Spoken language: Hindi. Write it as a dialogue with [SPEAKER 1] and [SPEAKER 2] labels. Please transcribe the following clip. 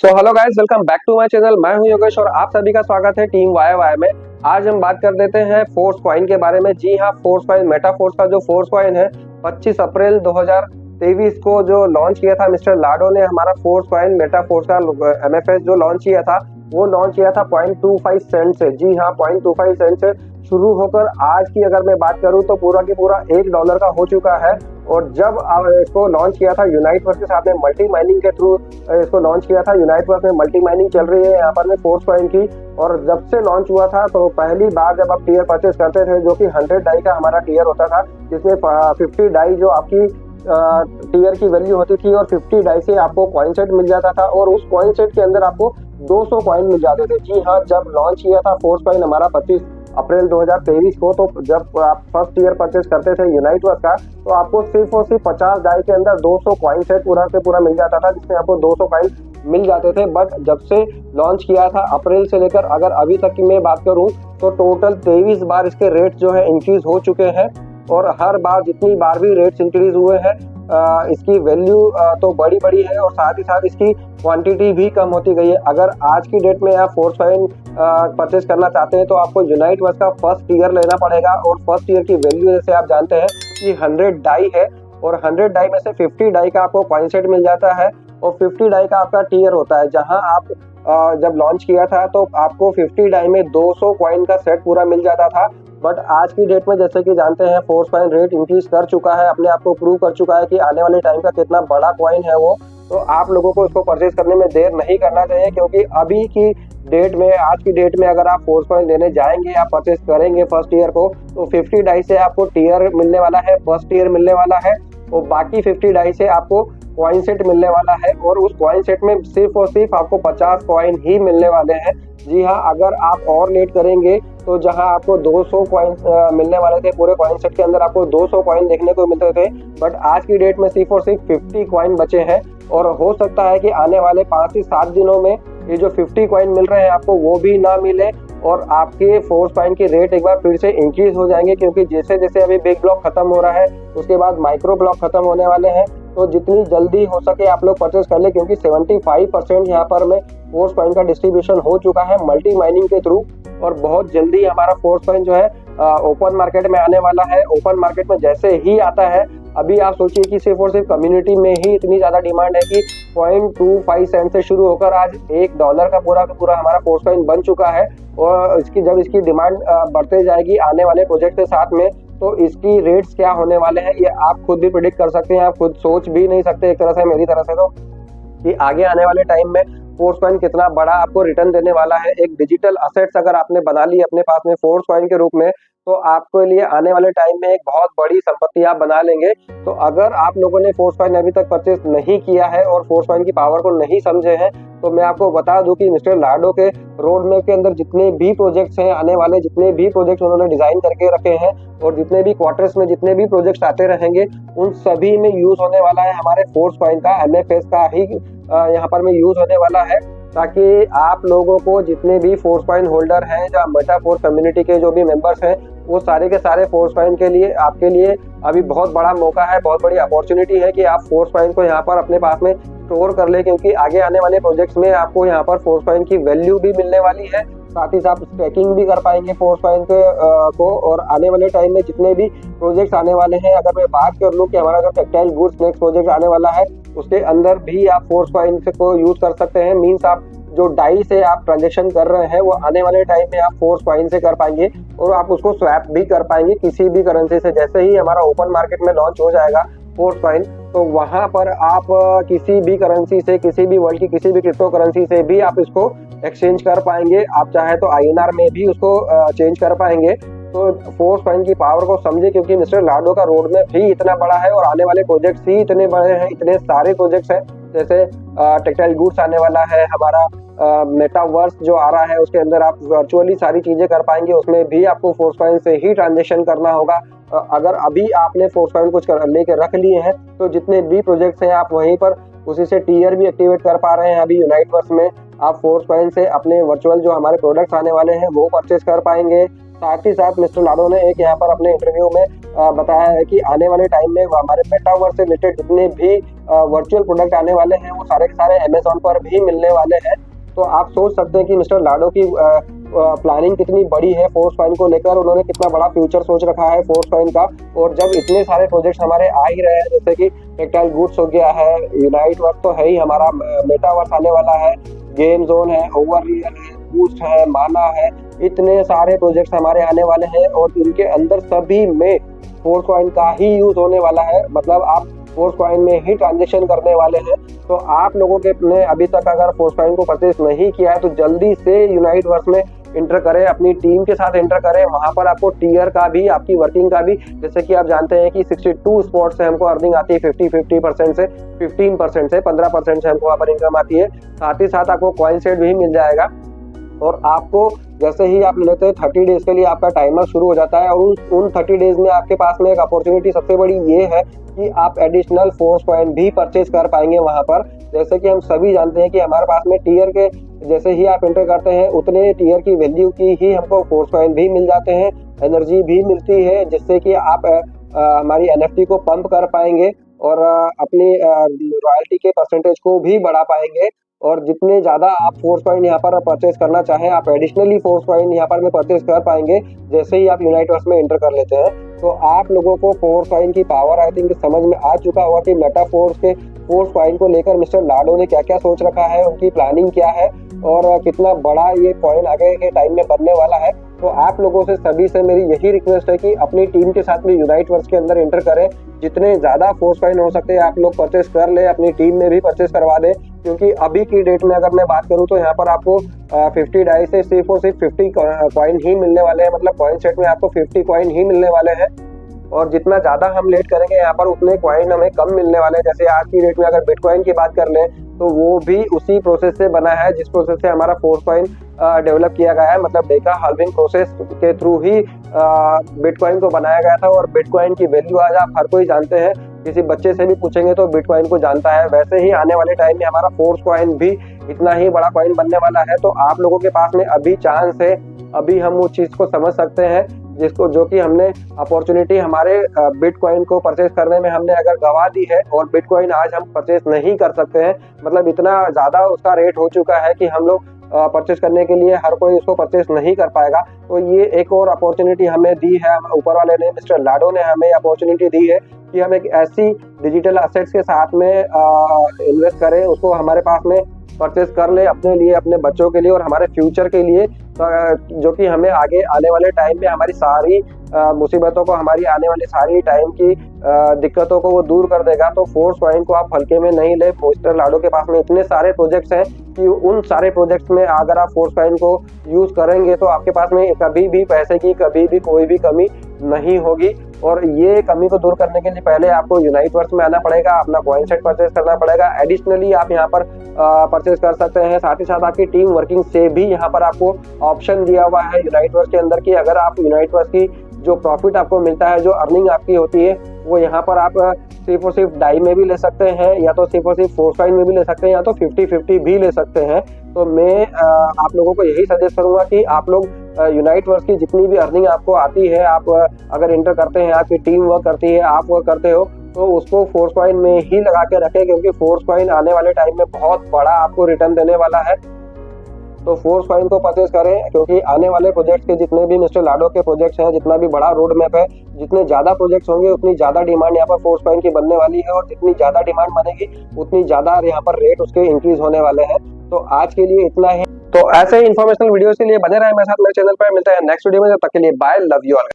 [SPEAKER 1] So hello guys, welcome back to my channel. मैं हूं योगेश और आप सभी का स्वागत है टीम वाई वाई में। आज हम बात कर देते हैं फोर्स कॉइन के बारे में। जी हां, फोर्स कॉइन मेटा फोर्स का जो फोर्स कॉइन है 25 अप्रैल 2023 को जो लॉन्च किया था मिस्टर लाडो ने। हमारा फोर्स कॉइन मेटा फोर्स का एमएफएस जो लॉन्च किया था वो लॉन्च किया था 0.25 सेंट से। जी हां, 0.25 सेंट से शुरू होकर आज की अगर मैं बात करूं तो पूरा की पूरा $1 का हो चुका है। और जब इसको लॉन्च किया था यूनाइटवर्स के साथ में मल्टी माइनिंग के थ्रू इसको लॉन्च किया था। यूनाइटवर्स में मल्टी माइनिंग चल रही है यहाँ पर में फोर्स कॉइन की। और जब से लॉन्च हुआ था तो पहली बार जब आप टीयर परचेस करते थे जो कि 100 डाई का हमारा टीयर होता था, जिसमें 50 डाई जो आपकी टीयर की वैल्यू होती थी और 50 डाई से आपको कॉइन सेट मिल जाता था और उस कॉइन सेट के अंदर आपको 200 कॉइन मिल जाते थे। जी हाँ, जब लॉन्च किया था फोर्स कॉइन हमारा 25 अप्रैल 2023 को, तो जब आप फर्स्ट ईयर परचेस करते थे यूनाइटवर्स का तो आपको सिर्फ और सिर्फ 50 डाई के अंदर 200 कॉइन सेट पूरा से पूरा मिल जाता था, जिसमें आपको 200 कॉइन मिल जाते थे। बट जब से लॉन्च किया था अप्रैल से लेकर अगर अभी तक की मैं बात करूं तो टोटल 23 बार इसके रेट जो है इंक्रीज हो चुके हैं। और हर बार जितनी बार भी रेट्स इंक्रीज हुए हैं इसकी वैल्यू तो बड़ी बड़ी है और साथ ही साथ इसकी क्वांटिटी भी कम होती गई है। अगर आज की डेट में आप फोर्स कॉइन परचेस करना चाहते हैं तो आपको यूनाइटवर्स का फर्स्ट ईयर लेना पड़ेगा। और फर्स्ट ईयर की वैल्यू जैसे आप जानते हैं कि 100 डाई है और 100 डाई में से 50 डाई का आपको कॉइन सेट मिल जाता है और 50 डाई का आपका टीयर होता है। जहां आप जब लॉन्च किया था तो आपको 50 डाई में 200 कॉइन का सेट पूरा मिल जाता था। बट आज की डेट में जैसे कि जानते हैं फोर्स कॉइन रेट इंक्रीज कर चुका है, अपने आप को प्रूव कर चुका है कि आने वाले टाइम का कितना बड़ा कॉइन है वो। तो आप लोगों को इसको परचेज करने में देर नहीं करना चाहिए, क्योंकि अभी की डेट में आज की डेट में अगर आप फोर्स कॉइन लेने जाएंगे या परचेज करेंगे फर्स्ट ईयर को तो 50 डाई से आपको टीयर मिलने वाला है, फर्स्ट ईयर मिलने वाला है और बाकी 50 डाई से आपको कॉइन सेट मिलने वाला है। और उस कॉइन सेट में सिर्फ और सिर्फ आपको 50 कॉइन ही मिलने वाले हैं। जी हाँ, अगर आप और लेट करेंगे तो जहां आपको 200 कॉइन मिलने वाले थे पूरे कॉइन सेट के अंदर, आपको 200 कॉइन देखने को मिलते थे। बट आज की डेट में सिर्फ और सिर्फ 50 कॉइन बचे हैं और हो सकता है कि आने वाले 5 से 7 दिनों में ये जो 50 कॉइन मिल रहे हैं आपको वो भी ना मिले और आपके फोर्स कॉइन के रेट एक बार फिर से इंक्रीज हो जाएंगे। क्योंकि जैसे जैसे अभी बिग ब्लॉक खत्म हो रहा है उसके बाद माइक्रो ब्लॉक खत्म होने वाले हैं। तो जितनी जल्दी हो सके आप लोग परचेस कर ले, क्योंकि 75% यहाँ पर में फोर्स कॉइन का डिस्ट्रीब्यूशन हो चुका है मल्टी माइनिंग के थ्रू। और बहुत जल्दी हमारा फोर्स कॉइन जो है ओपन मार्केट में आने वाला है। ओपन मार्केट में जैसे ही आता है, अभी आप सोचिए कि सिर्फ और सिर्फ कम्युनिटी में ही इतनी ज्यादा डिमांड है कि 0.25 सेंट से शुरू होकर आज $1 का पूरा हमारा फोर्स कॉइन बन चुका है। और जब इसकी डिमांड बढ़ते जाएगी आने वाले प्रोजेक्ट के साथ में तो इसकी रेट्स क्या होने वाले हैं ये आप खुद भी प्रिडिक्ट कर सकते हैं। आप खुद सोच भी नहीं सकते एक तरह से मेरी तरह से तो कि आगे आने वाले टाइम में फोर्स कॉइन कितना बड़ा आपको रिटर्न देने वाला है। एक डिजिटल असेट्स अगर आपने बना ली अपने पास में फोर्स कॉइन के रूप में तो आपके लिए आने वाले टाइम में एक बहुत बड़ी संपत्ति आप बना लेंगे। तो अगर आप लोगों ने फोर्स कॉइन अभी तक परचेस नहीं किया है और फोर्स कॉइन की पावर को नहीं समझे हैं तो मैं आपको बता दूं कि मिस्टर लाडो के रोड मैप के अंदर जितने भी प्रोजेक्ट्स हैं आने वाले, जितने भी प्रोजेक्ट्स उन्होंने डिजाइन करके रखे हैं और जितने भी क्वार्टर्स में जितने भी प्रोजेक्ट्स आते रहेंगे उन सभी में यूज होने वाला है हमारे फोर्स कॉइन का एमएफएस का ही यहाँ पर में यूज होने वाला है। ताकि आप लोगों को जितने भी फोर्स कॉइन होल्डर हैं या मेटा फोर्स कम्युनिटी के जो भी मेंबर्स हैं वो सारे के सारे फोर्स कॉइन के लिए आपके लिए अभी बहुत बड़ा मौका है, बहुत बड़ी अपॉर्चुनिटी है कि आप फोर्स कॉइन को यहाँ पर अपने पास में स्टोर कर ले। क्योंकि आगे आने वाले प्रोजेक्ट्स में आपको यहाँ पर फोर्स कॉइन की वैल्यू भी मिलने वाली है, साथ ही साथ स्टेकिंग भी कर पाएंगे फोर्स कॉइन को। और आने वाले टाइम में जितने भी प्रोजेक्ट्स आने वाले हैं, अगर मैं बात कर लूँ कि हमारा जो टेक्सटाइल गुड्स नेक्स्ट प्रोजेक्ट आने वाला है उसके अंदर भी आप फोर्स कॉइन को यूज कर सकते हैं। मीन्स आप जो डाई से आप ट्रांजेक्शन कर रहे हैं वो आने वाले टाइम में आप फोर्स कॉइन से कर पाएंगे और आप उसको स्वैप भी कर पाएंगे किसी भी करेंसी से। जैसे ही हमारा ओपन मार्केट में लॉन्च हो जाएगा फोर्स कॉइन तो वहां पर आप किसी भी करेंसी से, किसी भी वर्ल्ड की किसी भी क्रिप्टो करेंसी से भी आप इसको एक्सचेंज कर पाएंगे। आप चाहे तो आईएनआर में भी उसको चेंज कर पाएंगे। तो फोर्स कॉइन की पावर को समझे, क्योंकि मिस्टर लाडो का रोड मैप ही इतना बड़ा है और आने वाले प्रोजेक्ट्स ही इतने बड़े हैं, इतने सारे प्रोजेक्ट्स हैं। जैसे टेक्सटाइल गुड्स आने वाला है, हमारा मेटावर्स जो आ रहा है उसके अंदर आप वर्चुअली सारी चीजें कर पाएंगे, उसमें भी आपको फोर्स कॉइन से ही ट्रांजेक्शन करना होगा। अगर अभी आपने फोर्स कॉइन कुछ लेके रख लिए हैं तो जितने भी प्रोजेक्ट्स हैं आप वहीं पर उसी से टीयर भी एक्टिवेट कर पा रहे हैं। अभी यूनाइटवर्स में आप फोर्स कॉइन से अपने वर्चुअल जो हमारे प्रोडक्ट्स आने वाले हैं वो परचेस कर पाएंगे। साथ ही साथ मिस्टर लाडो ने एक यहाँ पर अपने इंटरव्यू में बताया है कि आने वाले टाइम में हमारे मेटावर्स से रिलेटेड जितने भी वर्चुअल प्रोडक्ट आने वाले हैं वो सारे के सारे अमेजोन पर भी मिलने वाले हैं। तो आप सोच सकते हैं कि मिस्टर लाडो की प्लानिंग कितनी बड़ी है फोर्स कॉइन को लेकर, उन्होंने कितना बड़ा फ्यूचर सोच रखा है फोर्स कॉइन का। और जब इतने सारे प्रोजेक्ट्स हमारे आ ही रहे हैं, जैसे कि टेक्टाइल गुड्स हो गया है, यूनाइट वर्क तो है ही, हमारा मेटावर्स आने वाला है, गेम जोन है, ओवररियल है, बूस्ट है, माना है, इतने सारे प्रोजेक्ट्स हमारे आने वाले हैं और इनके अंदर सभी में फोर्स कॉइन का ही यूज होने वाला है। मतलब आप फोर्स कॉइन में ही ट्रांजेक्शन करने वाले हैं। तो आप लोगों के ने अभी तक अगर फोर्स कॉइन को परचेस नहीं किया है तो जल्दी से यूनाइट वर्स में इंटर करें, अपनी टीम के साथ इंटर करें। वहां पर आपको टीयर का भी, आपकी वर्किंग का भी, जैसे कि आप जानते हैं कि 62 स्पॉट से हमको अर्निंग आती है, 50% से 15% से 15% से हमको वहाँ पर इनकम आती है। साथ ही साथ आपको कॉइन सेट भी मिल जाएगा और आपको जैसे ही आप लेते हैं 30 डेज के लिए आपका टाइमर शुरू हो जाता है और उन 30 डेज में आपके पास में एक अपॉर्चुनिटी सबसे बड़ी ये है कि आप एडिशनल फोर्स कॉइन भी परचेज कर पाएंगे वहां पर। जैसे कि हम सभी जानते हैं कि हमारे पास में टीयर के जैसे ही आप एंटर करते हैं उतने टीयर की वैल्यू की ही हमको फोर्स कॉइन भी मिल जाते हैं, एनर्जी भी मिलती है, जिससे कि आप हमारी एनएफटी को पंप कर पाएंगे और अपनी रॉयल्टी के परसेंटेज को भी बढ़ा पाएंगे। और जितने ज़्यादा आप फोर्स कॉइन यहाँ पर परचेज करना चाहें, आप एडिशनली फोर्स कॉइन यहाँ पर में परचेज कर पाएंगे जैसे ही आप यूनाइट वर्स में एंटर कर लेते हैं। तो आप लोगों को फोर्स कॉइन की पावर आई थिंक समझ में आ चुका होगा कि मेटाफोर्स के फोर्स कॉइन को लेकर मिस्टर लाडो ने क्या क्या सोच रखा है, उनकी प्लानिंग क्या है और कितना बड़ा ये कॉइन आगे के टाइम में बनने वाला है। तो आप लोगों से सभी से मेरी यही रिक्वेस्ट है कि अपनी टीम के साथ में यूनाइट वर्स के अंदर एंटर करें, जितने ज़्यादा फोर्स कॉइन हो सकते हैं आप लोग परचेस कर ले, अपनी टीम में भी परचेस करवा दें। क्योंकि अभी की डेट में अगर मैं बात करूं तो यहाँ पर आपको 50 डाई से सिर्फ और सिर्फ 50 कॉइन ही मिलने वाले हैं, मतलब कॉइन सेट में आपको 50 कॉइन ही मिलने वाले हैं। और जितना ज़्यादा हम लेट करेंगे यहाँ पर उतने कॉइन हमें कम मिलने वाले हैं। जैसे आज की डेट में अगर बिटकॉइन की बात कर लें तो वो भी उसी प्रोसेस से बना है जिस प्रोसेस से हमारा फोर्स कॉइन डेवलप किया गया है, मतलब डेटा हाल्विंग प्रोसेस के थ्रू ही बिटकॉइन को बनाया गया था। और बिटकॉइन की वैल्यू आज आप हर कोई जानते हैं, किसी बच्चे से भी पूछेंगे तो बिटकॉइन को जानता है। वैसे ही आने वाले टाइम में हमारा फोर्स कॉइन भी इतना ही बड़ा कॉइन बनने वाला है। तो आप लोगों के पास में अभी चांस है, अभी हम उस चीज़ को समझ सकते हैं जिसको जो कि हमने अपॉर्चुनिटी हमारे बिटकॉइन को परचेज करने में हमने अगर गवा दी है और बिटकॉइन आज हम परचेज नहीं कर सकते हैं, मतलब इतना ज़्यादा उसका रेट हो चुका है कि हम लोग परचेज करने के लिए हर कोई उसको परचेज नहीं कर पाएगा। तो ये एक और अपॉर्चुनिटी हमें दी है, ऊपर वाले ने, मिस्टर लाडो ने हमें अपॉर्चुनिटी दी है कि हम एक ऐसी डिजिटल असेट्स के साथ में इन्वेस्ट करें, उसको हमारे पास में परचेज कर ले अपने लिए, अपने बच्चों के लिए और हमारे फ्यूचर के लिए, जो कि हमें आगे आने वाले टाइम में हमारी सारी मुसीबतों को, हमारी आने वाली सारी टाइम की दिक्कतों को वो दूर कर देगा। तो फोर्स कॉइन को आप हल्के में नहीं ले। मिस्टर लाडो के पास में इतने सारे प्रोजेक्ट्स हैं कि उन सारे प्रोजेक्ट्स में अगर आप फोर्स कॉइन को यूज करेंगे तो आपके पास में कभी भी पैसे की कभी भी कोई भी कमी नहीं होगी। और ये कमी को दूर करने के लिए पहले आपको यूनाइट वर्स में आना पड़ेगा, अपना कॉइन सेट परचेज करना पड़ेगा। एडिशनली आप यहाँ पर परचेज कर सकते हैं। साथ ही साथ आपकी टीम वर्किंग से भी यहाँ पर आपको ऑप्शन दिया हुआ है यूनाइट वर्स के अंदर कि अगर आप यूनाइट वर्स की जो प्रॉफिट आपको मिलता है, जो अर्निंग आपकी होती है, वो यहाँ पर आप सिर्फ और सिर्फ डाई में भी ले सकते हैं, या तो सिर्फ और सिर्फ फोर्स कॉइन में भी ले सकते हैं, या तो 50-50 भी ले सकते हैं। तो मैं आप लोगों को यही सजेस्ट करूंगा कि आप लोग यूनाइट वर्स की जितनी भी अर्निंग आपको आती है, आप अगर इंटर करते हैं, आपकी टीम वर्क करती है, आप वर्क करते हो, तो उसको फोर्स कॉइन में ही लगा के रखें, क्योंकि फोर्स कॉइन आने वाले टाइम में बहुत बड़ा आपको रिटर्न देने वाला है। तो फोर्स कॉइन को परचेज करें, क्योंकि आने वाले प्रोजेक्ट्स के जितने भी मिस्टर लाडो के प्रोजेक्ट्स हैं, जितना भी बड़ा रोड मैप है, जितने ज़्यादा प्रोजेक्ट्स होंगे उतनी ज़्यादा डिमांड यहाँ पर फोर्स कॉइन की बनने वाली है, और जितनी ज़्यादा डिमांड बनेगी उतनी ज़्यादा यहाँ पर रेट उसके इंक्रीज होने वाले हैं। तो आज के लिए इतना ही। तो ऐसे ही इन्फॉर्मेशनल वीडियोस के लिए बने रहे मेरे साथ मेरे चैनल पर। मिलते हैं नेक्स्ट वीडियो में, तब तक के लिए बाय, लव यू ऑल।